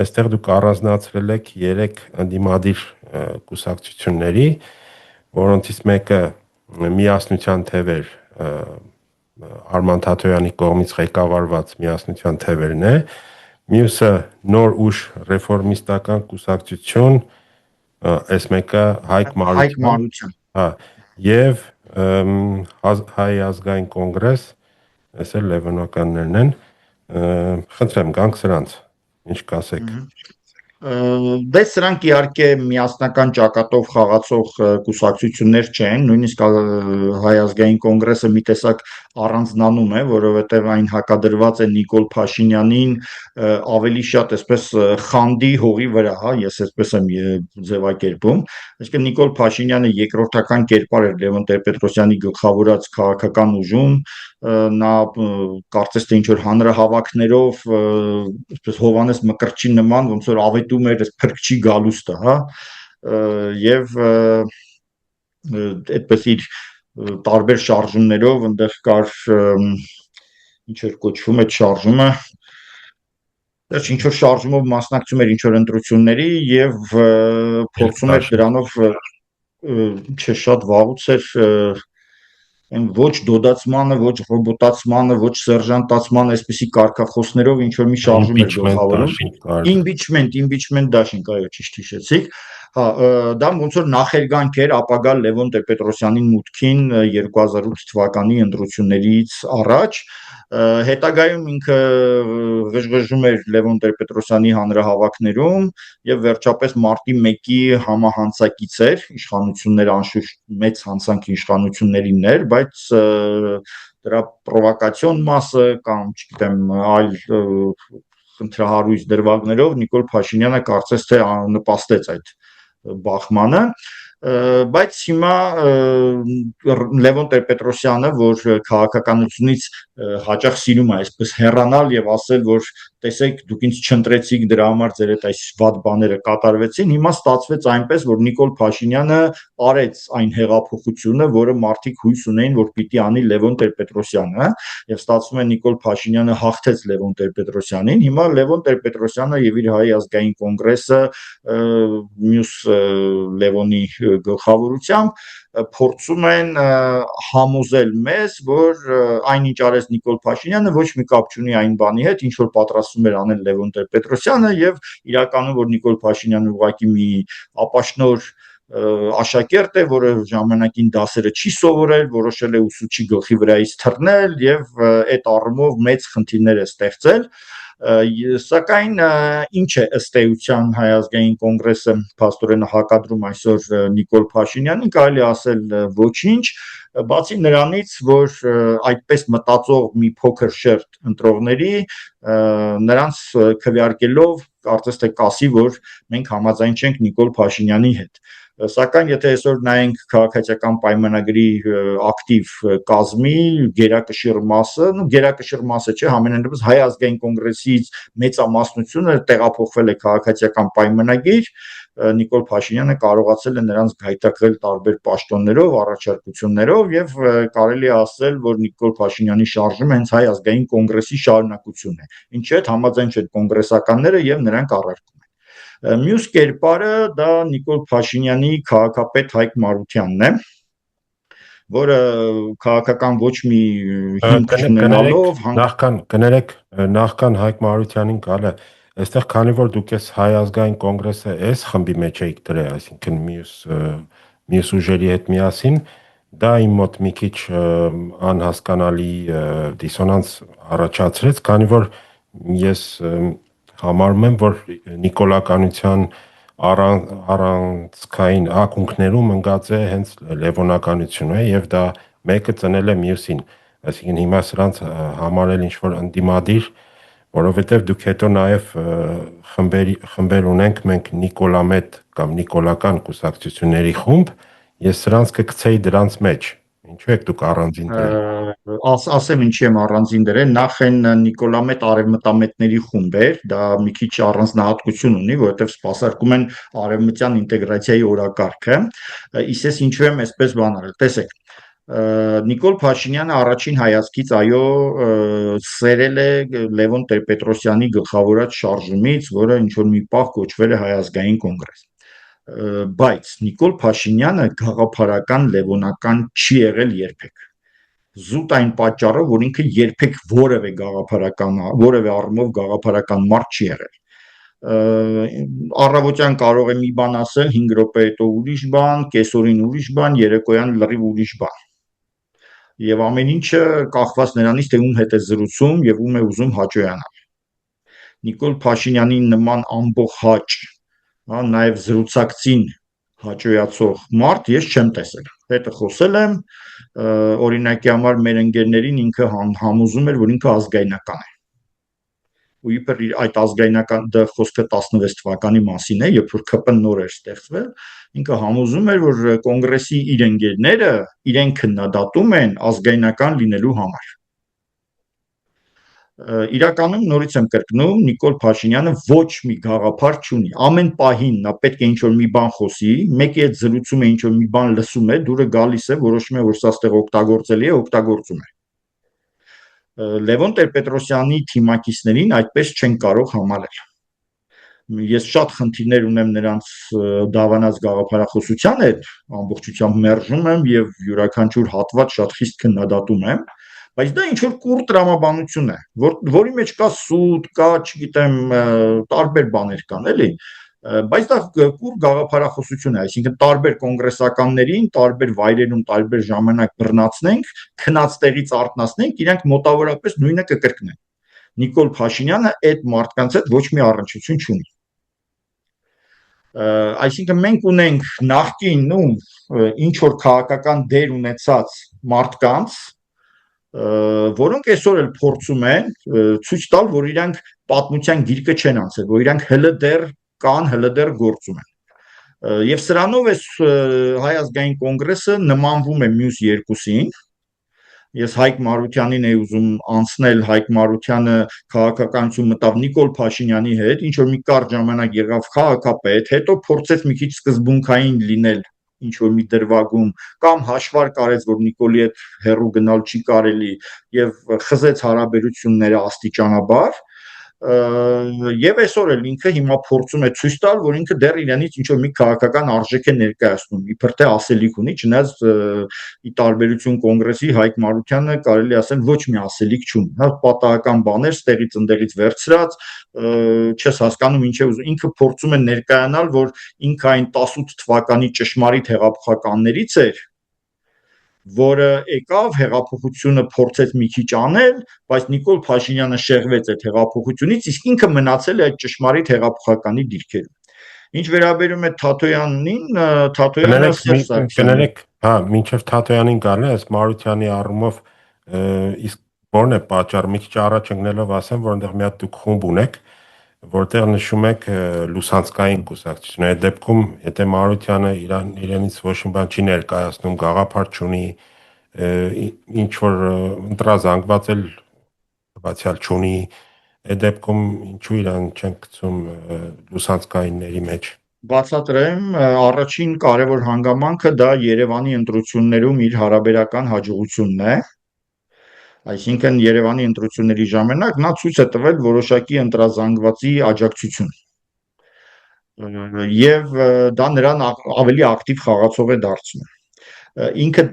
այստեղ դուք առանձնացրել եք 3 ընդդիմադիր կուսակցությունների, որոնցից մեկը միասնության թևեր Արման Թաթոյանի կողմից ղեկավարված միասնության թևերն է, մյուսը նոր ուժ ռեֆորմիստական կուսակցություն, այս մեկը Հայկ Մարության, եւ Հայ ազգային կոնգրես, այս էլ Լևոնականներն են, խնդրեմ գանք սրանց, ինչ կասեք։ Դե սրանք իհարկե միասնական ճակատով խաղացող կուսակցություններ չեն, նույնիսկ Հայ ազգային կոնգրեսը մի տեսակ առանձնանում է, որովհետև այն հակադրված է Նիկոլ Փաշինյանին ավելի շատ այսպես խանդի հողի վրա, ես այսպես եմ ձևակերպում, այսինքն Նիկոլ Փաշինյանը երկրորդական կերպար էր Լևոն Տեր-Պետրոսյանի գլխավորած քաղաքական ուժում, նա կարծես թե ինչ-որ հանրահավաքներով այսպես Հովհաննես Մկրտչի նման ոնց որ ավետում էր փրկչի գալուստը, եւ այդպես իր տարբեր շարժումներով այնտեղ կար ինչ էր կոչվում այդ շարժումը, ինչ որ շարժումով մասնակցում էր ինչ որ ընտրությունների եւ փորձում էր դրանով չէ շատ վաղուց էր ոչ դոդացմանը, ոչ ռոբոտացմանը, ոչ սերժանտացմանը, այսպիսի կարգախոսներով ինչ որ մի շարժում էր գլխավորում։ Impeachment դաշինք, այո, ճիշտ հիշեցիք։ Դա ոնց որ նախերգանք էր ապագա Լևոն Տեր-Պետրոսյանին մուտքին 2008 թվականի ընտրություններից առաջ, հետագայում ինքը ղժղժում էր Լևոն Տեր-Պետրոսյանի հանրահավաքներում եւ վերջապես մարտի 1-ի համահանցակից էր, իշխանությունները անշուշտ մեծ հանցանք իշխանություններին էր, բայց դրա պրովոկացիոն մասը կամ չգիտեմ այլ խնդրահարույց դրվագներով Նիկոլ Փաշինյանը կարծես թե նպաստեց այդ բախմանը, բայց հիմա Լևոն Տեր-Պետրոսյանը, որ քաղաքականությունից հաճախ սիրում է այսպես հեռանալ եւ ասել, որ տեսեք դուք ինձ չընտրեցիք, դրա համար ձեր այդ այս վատ բաները կատարվեցին, հիմա ստացվեց այնպես, որ Նիկոլ Փաշինյանը արեց այն հեղափոխությունը, որը մարդիկ հույս ունեին, որ պիտի անի Լևոն Տեր-Պետրոսյանը, եւ ստացվում է Նիկոլ Փաշինյանը հաղթեց Լևոն Տեր-Պետրոսյանին, հիմա Լևոն Տեր-Պետրոսյանը եւ իր Հայ ազգային կոնգրեսը մյուս Լևոնի գլխավորությամբ փորձում են համոզել մեզ, որ այնինչ արեց Նիկոլ Փաշինյանը ոչ մի կապ չունի այն բանի հետ, ինչ որ պատրաստում էր անել Լևոն Տեր-Պետրոսյանը եւ իրականում որ Նիկոլ Փաշինյանը ուղղակի մի ապաշնոր աշակերտ է, որը ժամանակին դասերը չի սովորել, որոշել է ուսուցչի գլխի վրայից թռնել եւ այդ առումով մեծ խնդիրներ է ստեղծել, սակայն ինչ է ըստ էության Հայ ազգային կոնգրեսը փաստորեն հակադրում այսօր Նիկոլ Փաշինյանին, կարելի ասել ոչինչ, բացի նրանից, որ այդպես մտածող մի փոքր շերտ ընտրողների նրանց քվեարկելով կարծես թե կասի, որ մենք համաձայն չենք Նիկոլ Փաշինյանի հետ, սակայն եթե այսօր նայենք քաղաքացիական պայմանագրի ակտիվ կազմի գերակշիռ մասը, գերակշիռ մասը չէ, համենայն դեպս Հայ ազգային կոնգրեսից մեծամասնությունը տեղափոխվել է քաղաքացիական պայմանագիր, Նիկոլ Փաշինյանը կարողացել է նրանց գայթակղել տարբեր պաշտոններով, առաջարկություններով եւ կարելի է ասել, որ Նիկոլ Փաշինյանի շարժումը հենց Հայ ազգային կոնգրեսի շարունակություն է, ինչի հետ համաձայն չեն կոնգրեսականները եւ նրանք առարկում են։ Մյուս կերպարը դա Նիկոլ Փաշինյանի քաղաքապետ Հայկ Մարությանն է, որը քաղաքական ոչ մի հիմք չունենալով նախքան Հայկ Մարությանին գալը, այստեղ քանի որ դուք ես Հայ ազգային կոնգրեսը այս խմբի մեջ եք դրել, այսինքն մյուս ուժերի հետ միասին, դա իմ մոտ մի քիչ անհասկանալի դիսոնանս առաջացրեց, քանի որ ես համարում եմ, որ նիկոլականության առանցքային ակունքներում ընկած է հենց լևոնականությունը եւ դա մեկը ծնել է մյուսին, այսինքն հիմա սրանց համարել ինչ որ ընդդիմադիր, որովհետեւ դուք հետո նաեւ խմբեր ունենք մենք նիկոլամետ կամ նիկոլական կուսակցությունների խումբ, ես սրանց կգցեի դրանց մեջ, ինչու եք դուք առանձին դրել։ Ասեմ ինչի եմ առանձին դրել, նախ են նիկոլամետ արևմտամետների խումբ էր, դա մի քիչ առանձնահատկություն ունի, որովհետև սպասարկում են արևմտյան ինտեգրացիայի օրակարգը, իսկ ես ինչու եմ այսպես բան արել, տեսեք, Նիկոլ Փաշինյանը առաջին հայացքից այո սերել է Լևոն Տեր-Պետրոսյանի գլխավորած շարժումից, որը ինչ որ մի պահ կոչվել է Հայ ազգային կոնգրես։ Բայց Նիկոլ Փաշինյանը գաղափարական լևոնական չի եղել երբեք։ Զուտ այն պատճառով, որ ինքը երբեք որևէ առումով գաղափարական մարդ չի եղել։ Առավոտյան կարող է մի բան ասել, 5 րոպե հետո ուրիշ բան, կեսօրին ուրիշ բան, երեկոյան լրիվ ուրիշ բան։ Եվ ամեն ինչը կախված նրանից, թե ում հետ է զրուցում եւ ում է ուզում հաճոյանալ։ Նիկոլ Փաշինյանի նման ամբողջ հաճ, նաեւ զրուցակցին հաճոյացող մարդ ես չեմ տեսել։ Հետը խոսել եմ, օրինակի համար մեր ընկերներին ինքը համոզում էր, որ ինքը ազգայնական է։ Ու իբր այդ ազգայնական խոսքը 16 թվականի մասին է, երբ որ ԿՊ-ն նոր էր ստեղծվել, ինքը համոզում էր, որ կոնգրեսի իր ընկերները իրեն քննադատում են ազգայնական լինելու համար։ Իրականում նորից եմ կրկնում, Նիկոլ Փաշինյանը ոչ մի գաղափար չունի։ Ամեն պահին նա պետք է ինչ-որ մի բան խոսի, մեկի հետ զրուցում է, ինչ-որ մի բան լսում է, դուրը գալիս է, որոշում է, որ սա ստեղ օգտագործելի է, օգտագործում է։ Լևոն Տեր-Պետրոսյանի թիմակիցներին այդպես չեն կարող համարել։ Ես շատ խնդիրներ ունեմ նրանց դավանած գաղափարախոսության հետ, ամբողջությամբ մերժում եմ եւ յուրաքանչյուր հատված շատ խիստ քննադատում եմ, բայց դա ինչ որ կուր տրամաբանություն է, որի մեջ կա սուտ, կա, չգիտեմ, տարբեր բաներ կան, էլի, բայց դա կուր գաղափարախոսություն է, այսինքն տարբեր կոնգրեսականներին, տարբեր վայրերում, տարբեր ժամանակ բռնացնենք, քնած տեղից արթնացնենք, իրանք մոտավորապես նույնը կկրկնեն։ Նիկոլ Փաշինյանը այդ մարդկանց հետ ոչ մի առնչություն չունի։ Այսինքն մենք ունենք նախկին ինչ որ քաղաքական դեր ունեցած մարդկանց, որոնք այսօր էլ փորձում են ցույց տալ, որ իրանք պատմության գիրկը չեն անցել, որ իրանք հələ դեռ կան, հələ դեռ գործում են։ Եվ սրանով այս Հայ ազգային կոնգրեսը նմանվում է մյուս երկուսին։ Ես Հայկ Մարությանին էի ուզում անցնել, Հայկ Մարությանը քաղաքականություն մտավ Նիկոլ Փաշինյանի հետ, ինչ որ մի կարճ ժամանակ եղավ քաղաքապետ, հետո փորձեց մի քիչ սկզբունքային լինել ինչ որ մի դրվագում, կամ հաշվարկ արեց, որ Նիկոլի հետ հեռու գնալ չի կարելի եւ խզեց հարաբերությունները աստիճանաբար, եւ այսօր էլ ինքը հիմա փորձում է ցույց տալ, որ ինքը դեռ իրանից ինչ որ մի քաղաքական արժեք է ներկայացնում, իբր թե ասելիք ունի, չնայած ի տարբերություն կոնգրեսի Հայկ Մարությանը կարելի ասել ոչ մի ասելիք չունի, հա պատահական բաներ ստեղից ընդեղից վերցրած, չես հասկանում ինչ է ուզում, ինքը փորձում է ներկայանալ, որ ինքը այն 18 թվականի ճշմարիտ հեղափոխականներից էր, որը եկավ հեղափոխությունը փորձեց մի քիչ անել, բայց Նիկոլ Փաշինյանը շեղվեց այդ հեղափոխությունից, իսկ ինքը մնացել է այդ ճշմարիտ հեղափոխականի դիրքերում։ Ինչ վերաբերում է Թաթոյանին, Թաթոյանը կներեք, հա, մինչև Թաթոյանին գալու ես Մարությանի առումով, իսկ որն է պատճառը, մի քիչ առաջ ընկնելով ասեմ, որ այնտեղ մի հատ դուք խումբ ունեք, որտեղ նշում եք լուսանցքային կուսակցություն։ Այդ դեպքում, եթե Մարությանը իրենից ոչ մի բան չի ներկայացնում, գաղափար չունի, ինչ որ ընտրազանգված էլ բացյալ չունի, այդ դեպքում ինչու իրան չեն գցում լուսանցքայինների մեջ։ Բացատրեմ, առաջին կարևոր հանգամանքը դա Երևանի ընտրություններում իր հարաբերական հաջողությունն է։ Այսինքն Երևանի ընտրությունների ժամանակ նա ցույց է տվել որոշակի ընտրազանգվածի աջակցություն։ Եվ դա նրան ավելի ակտիվ խաղացող է դարձնում։ Ինքը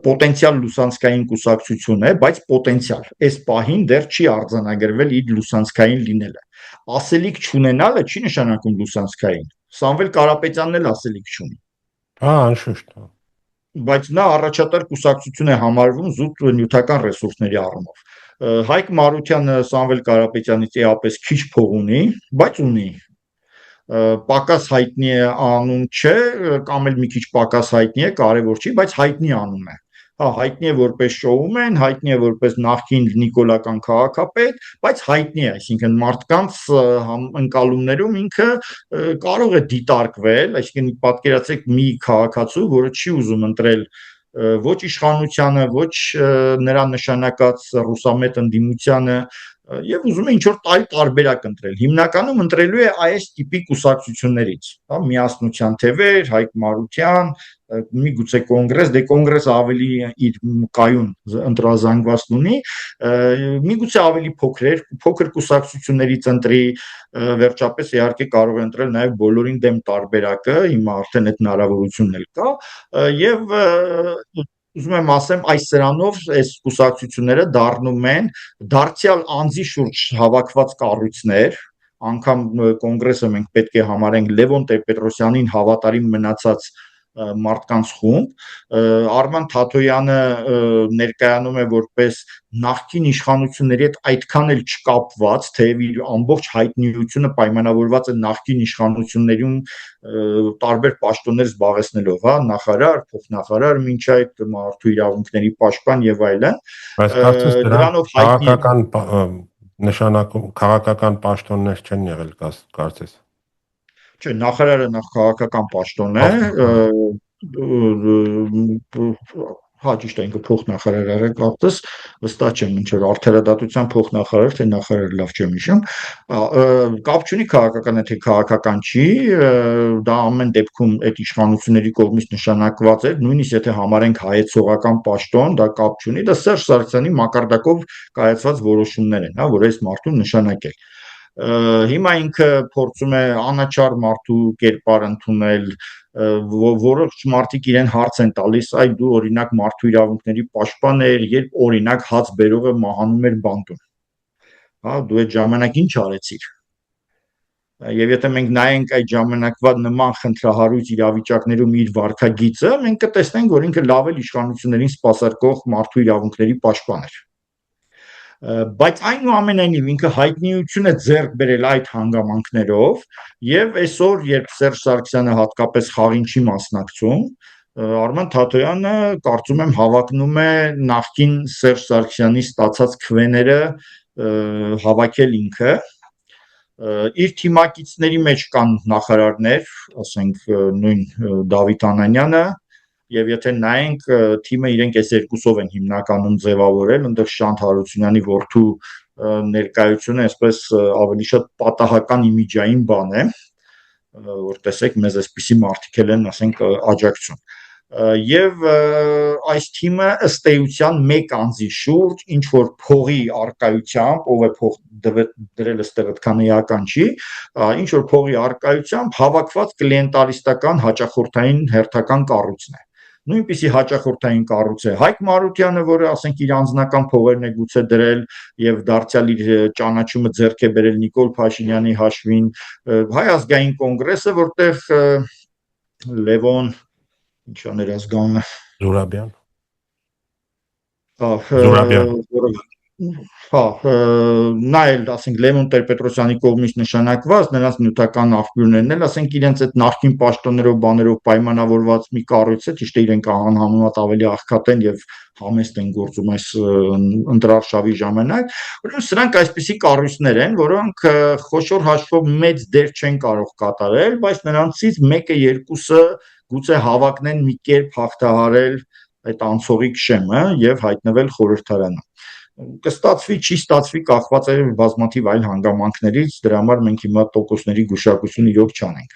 պոտենցիալ լուսանցքային կուսակցություն է, բայց պոտենցիալ։ Այս պահին դեռ չի արձանագրվել իր լուսանցքային լինելը։ Ասելիք չունենալը չի նշանակում լուսանցքային։ Սամվել Կարապետյանն էլ ասելիք չունի։ Հա, անշուշտ։ Բայց նա առաջատար կուսակցություն է համարվում զուտ նյութական ռեսուրսների առումով։ Հայկ Մարությանը Սամվել Կարապետյանից էապես քիչ փող ունի, բայց ունի։ Պակաս հայտնի է անուն չէ, կամ էլ մի քիչ պակաս հայտնի է, կարևոր չի, բայց հայտնի անուն է։ Հա, հայտնի է որպես շոումեն, հայտնի է որպես նախկին նիկոլական քաղաքապետ, բայց հայտնի է, այսինքն մարդկանց ընկալումներում ինքը կարող է դիտարկվել, այսինքն պատկերացրեք մի քաղաքացու, որը չի ուզում ընտրել ոչ իշխանությանը, ոչ նրա նշանակած ռուսամետ ընդդիմությանը, եւ ուզում է ինչ-որ տարբերակ ընտրել։ Հիմնականում ընտրելու է այս տիպի կուսակցություններից, հա, Միասնության թևեր, Հայկ Մարության, միգուցե կոնգրես, կոնգրեսը ավելի իր կայուն ընտրազանգված ունի, միգուցե ավելի փոքր կուսակցություններից ընտրի, վերջապես իհարկե կարող է ընտրել նաև բոլորին դեմ տարբերակը, հիմա արդեն այդ հնարավորությունն էլ կա, եւ ուզում եմ ասեմ, այս սրանով այս կուսակցությունները դառնում են դարձյալ անձի շուրջ հավաքված կառույցներ, անգամ կոնգրեսը մենք պետք է համարենք Լևոն Տեր-Պետրոսյանին հավատարիմ մնացած մարդկանց խումբ, Արման Թաթոյանը ներկայանում է որպես նախկին իշխանությունների հետ այդքան էլ չկապված, թեև իր ամբողջ հայտնիությունը պայմանավորված է նախկին իշխանություններում տարբեր պաշտոններ զբաղեցնելով, հա, նախարար, փոխնախարար, մինչ այդ մարդու իրավունքների պաշտպան եւ այլն։ Բայց կարծես դրանով քաղաքական պաշտոններ չեն եղել, կարծես։ Չէ, նախարարը նախ քաղաքական պաշտոն է, հա, ճիշտ է, ինքը փոխնախարար է, կարծես, վստահ չեմ ինչ որ արդարադատության փոխնախարար, թե նախարար, լավ չեմ հիշում, կապ չունի քաղաքական է, թե քաղաքական չի, դա ամեն դեպքում այդ իշխանությունների կողմից նշանակված է, նույնիսկ եթե համարենք հայեցողական պաշտոն, դա կապ չունի, դա Սերժ Սարգսյանի մակարդակով կայացված որոշումներ են, հա, որ այս մարդուն նշանակել։ Հիմա ինքը փորձում է անաչառ մարդու կերպար ընդունել, որոշ մարդիկ իրեն հարց են տալիս, այ դու օրինակ մարդու իրավունքների պաշտպան ես, երբ օրինակ հաց բերողը մահանում էր բանտում, հա, դու այդ ժամանակ ինչ արեցիր։ Եվ եթե մենք նայենք այդ ժամանակվա նման խնդրահարույց իրավիճակներում իր վարքագիծը, մենք կտեսնենք, որ ինքը լավ էլ իշխանություններին սպասարկող մարդու իրավունքների պաշտպան էր։ Բայց այնուամենայնիվ ինքը հայտնիություն է ձեռք բերել այդ հանգամանքներով եւ այսօր, երբ Սերժ Սարգսյանը հատկապես խաղին չի մասնակցում, Արման Թաթոյանը կարծում եմ հավակնում է նախկին Սերժ Սարգսյանի ստացած քվեները հավաքել ինքը, իր թիմակիցների մեջ կան նախարարներ, ասենք նույն Դավիթ Անանյանը, եւ եթե նայենք թիմը իրենք այս երկուսով են հիմնականում ձևավորել, այնտեղ Շանթ Հարությունյանի որդու ներկայությունը այսպես ավելի շատ պատահական իմիջային բան է, որ տեսեք մեզ այսպիսի մարդիկ են, ասենք, աջակցում։ Եվ այս թիմը ըստ էության մեկ անձի շուրջ ինչ որ փողի արկայությամբ, ով է փող դրել այստեղ այդքան էական չի, ինչ որ փողի արկայությամբ հավաքված կլիենտալիստական հաճախորդային հերթական կառույցն է։ Նույնպիսի հաճախորդային կառույց է Հայկ Մարությանը, որը ասենք իր անձնական փողերն է գուցե դրել եւ դարձյալ իր ճանաչումը ձեռք է բերել Նիկոլ Փաշինյանի հաշվին, Հայ ազգային կոնգրեսը, որտեղ Լևոն ինչա ներազգանունը Զուրաբյան, հա, նա էլ, ասենք, Լևոն Տեր-Պետրոսյանի կողմից նշանակված, նրանց նյութական աղբյուրներն էլ, ասենք, իրենց այդ նախկին պաշտոններով, բաներով պայմանավորված մի կառույց է, ճիշտ է, իրենք անհամեմատ ավելի աղքատ են եւ համեստ են գործում այս ընտրարշավի ժամանակ, ուրեմն սրանք այսպիսի կառույցներ են, որոնք խոշոր հաշվով մեծ դեր չեն կարող կատարել, բայց նրանցից մեկը երկուսը գուցե հավակնեն մի կերպ հաղթահարել այդ անցողիկ շեմը եւ հայտնվել խորհրդարանում։ Կստացվի, չի ստացվի, կախված է բազմաթիվ այլ հանգամանքներից, դրա համար մենք հիմա տոկոսների գուշակություն իրոք չանենք։